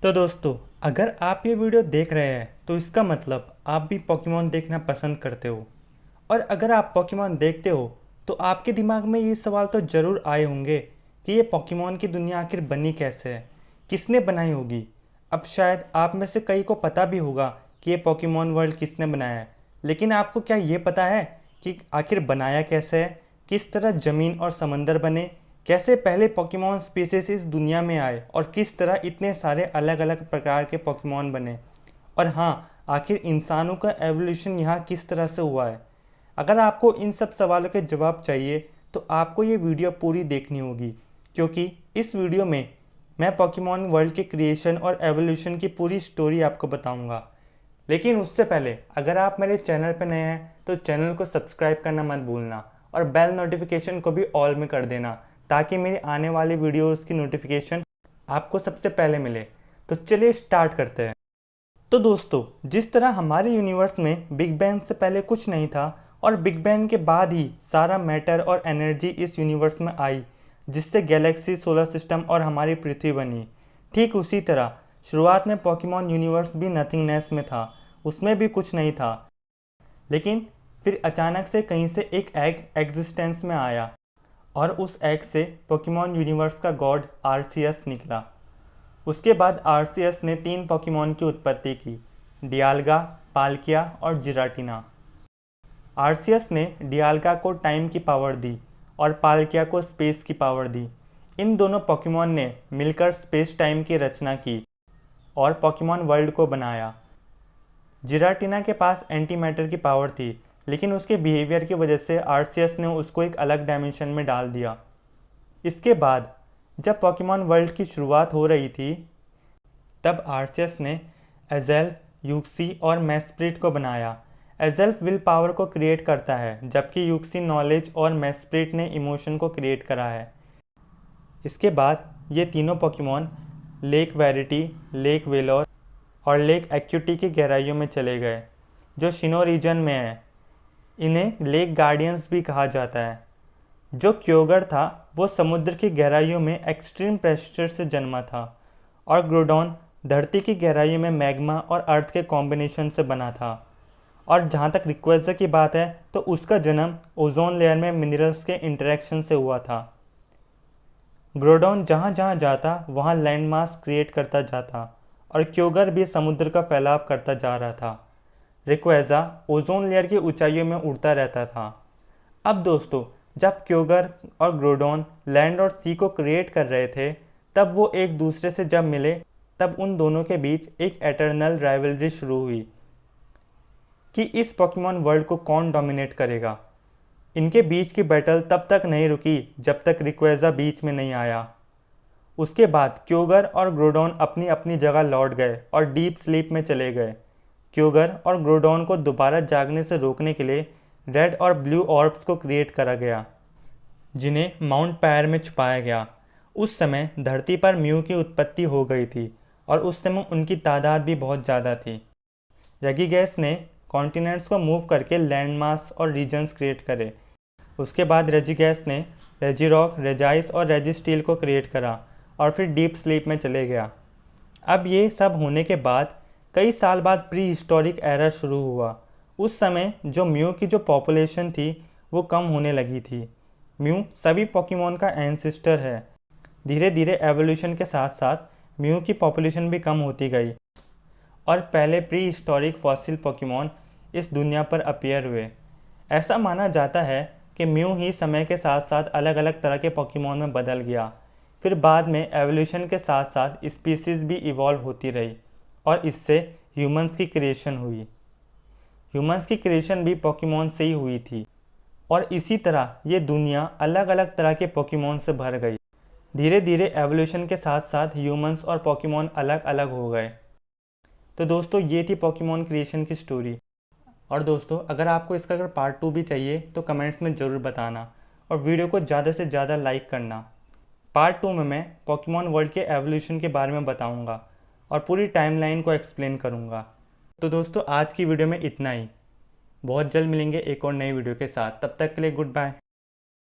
तो दोस्तों, अगर आप ये वीडियो देख रहे हैं तो इसका मतलब आप भी पोकेमॉन देखना पसंद करते हो। और अगर आप पोकेमॉन देखते हो तो आपके दिमाग में ये सवाल तो ज़रूर आए होंगे कि ये पोकेमॉन की दुनिया आखिर बनी कैसे है, किसने बनाई होगी। अब शायद आप में से कई को पता भी होगा कि ये पोकेमॉन वर्ल्ड किसने बनाया है, लेकिन आपको क्या ये पता है कि आखिर बनाया कैसे है, किस तरह ज़मीन और समंदर बने, कैसे पहले पोकेमॉन स्पीसीज इस दुनिया में आए और किस तरह इतने सारे अलग अलग प्रकार के पोकेमॉन बने। और हाँ, आखिर इंसानों का एवोल्यूशन यहाँ किस तरह से हुआ है। अगर आपको इन सब सवालों के जवाब चाहिए तो आपको ये वीडियो पूरी देखनी होगी, क्योंकि इस वीडियो में मैं पोकेमॉन वर्ल्ड के क्रिएशन और एवोल्यूशन की पूरी स्टोरी आपको बताऊंगा। लेकिन उससे पहले अगर आप मेरे चैनल पर नए हैं तो चैनल को सब्सक्राइब करना मत भूलना और बेल नोटिफिकेशन को भी ऑल में कर देना, ताकि मेरी आने वाली वीडियोस की नोटिफिकेशन आपको सबसे पहले मिले। तो चलिए स्टार्ट करते हैं। तो दोस्तों, जिस तरह हमारे यूनिवर्स में बिग बैंग से पहले कुछ नहीं था और बिग बैंग के बाद ही सारा मैटर और एनर्जी इस यूनिवर्स में आई, जिससे गैलेक्सी, सोलर सिस्टम और हमारी पृथ्वी बनी, ठीक उसी तरह शुरुआत में पोकेमॉन यूनिवर्स भी नथिंगनेस में था, उसमें भी कुछ नहीं था। लेकिन फिर अचानक से कहीं से एक एग एग्जिस्टेंस में आया और उस एग से पोकेमॉन यूनिवर्स का गॉड आर्सियस निकला। उसके बाद आर्सियस ने 3 पोकेमॉन की उत्पत्ति की, डियाल्गा, पाल्किया और जिराटिना। आर्सियस ने डियाल्गा को टाइम की पावर दी और पाल्किया को स्पेस की पावर दी। इन दोनों पोकेमॉन ने मिलकर स्पेस टाइम की रचना की और पोकेमॉन वर्ल्ड को बनाया। जिराटिना के पास एंटी मैटर की पावर थी, लेकिन उसके बिहेवियर की वजह से आर्सियस ने उसको एक अलग डायमेंशन में डाल दिया। इसके बाद जब पोकेमॉन वर्ल्ड की शुरुआत हो रही थी, तब आर्सियस ने एज़ेल, यूक्सी और मेस्प्रिट को बनाया। एज़ेल विल पावर को क्रिएट करता है, जबकि यूक्सी नॉलेज और मेस्प्रिट ने इमोशन को क्रिएट करा है। इसके बाद ये तीनों Pokemon Lake Verity, Lake Valor और लेक एक्यूटी की गहराइयों में चले गए, जो शिनो रीजन में है। इन्हें लेक गार्डियंस भी कहा जाता है। जो क्योगर था वो समुद्र की गहराइयों में एक्सट्रीम प्रेशर से जन्मा था और ग्रोडॉन धरती की गहराइयों में मैग्मा और अर्थ के कॉम्बिनेशन से बना था। और जहाँ तक रिक्वेज़ा की बात है तो उसका जन्म ओजोन लेयर में मिनरल्स के इंटरेक्शन से हुआ था। ग्रोडॉन जहाँ जहाँ जाता वहाँ लैंड मास क्रिएट करता जाता और क्योगर भी समुद्र का फैलाव करता जा रहा था। रिक्वेज़ा ओजोन लेयर की ऊंचाइयों में उड़ता रहता था। अब दोस्तों, जब क्योगर और ग्रोडॉन लैंड और सी को क्रिएट कर रहे थे, तब वो एक दूसरे से जब मिले, तब उन दोनों के बीच एक एटर्नल राइवलरी शुरू हुई कि इस पोकेमॉन वर्ल्ड को कौन डोमिनेट करेगा। इनके बीच की बैटल तब तक नहीं रुकी जब तक रिक्वेज़ा बीच में नहीं आया। उसके बाद क्योगर और ग्रोडॉन अपनी अपनी जगह लौट गए और डीप स्लीप में चले गए। क्योगर और ग्रोडॉन को दोबारा जागने से रोकने के लिए रेड और ब्लू ऑर्ब्स को क्रिएट करा गया, जिन्हें माउंट पायर में छुपाया गया। उस समय धरती पर म्यू की उत्पत्ति हो गई थी और उस समय उनकी तादाद भी बहुत ज़्यादा थी। रेगिगैस ने कॉन्टिनेंट्स को मूव करके लैंड मास और रीजन्स क्रिएट करे। उसके बाद रेजिगैस ने रेजिरॉक, रेजाइस और रेजिस्टील को क्रिएट करा और फिर डीप स्लीप में चले गया। अब ये सब होने के बाद कई साल बाद प्री हिस्टोरिक एरा शुरू हुआ। उस समय जो म्यू की जो पॉपुलेशन थी वो कम होने लगी थी। म्यू सभी पोकेमॉन का एंसेस्टर है। धीरे धीरे एवोल्यूशन के साथ साथ म्यू की पॉपुलेशन भी कम होती गई और पहले प्री हिस्टोरिक फॉसिल पोकेमॉन इस दुनिया पर अपीयर हुए। ऐसा माना जाता है कि म्यू ही समय के साथ साथ अलग अलग तरह के पोकेमॉन में बदल गया। फिर बाद में एवोल्यूशन के साथ साथ स्पीसीज़ भी इवॉल्व होती रही और इससे ह्यूमंस की क्रिएशन हुई। ह्यूमंस की क्रिएशन भी पोकेमॉन से ही हुई थी और इसी तरह ये दुनिया अलग अलग तरह के पोकेमॉन से भर गई। धीरे धीरे एवोल्यूशन के साथ साथ ह्यूमंस और पोकेमॉन अलग अलग हो गए। तो दोस्तों, ये थी पोकेमॉन क्रिएशन की स्टोरी। और दोस्तों, अगर आपको इसका अगर पार्ट 2 भी चाहिए तो कमेंट्स में ज़रूर बताना और वीडियो को ज़्यादा से ज़्यादा लाइक करना। पार्ट 2 में मैं पोकेमॉन वर्ल्ड के एवोल्यूशन के बारे में बताऊंगा और पूरी टाइमलाइन को एक्सप्लेन करूंगा। तो दोस्तों, आज की वीडियो में इतना ही। बहुत जल्द मिलेंगे एक और नई वीडियो के साथ। तब तक के लिए गुड बाय।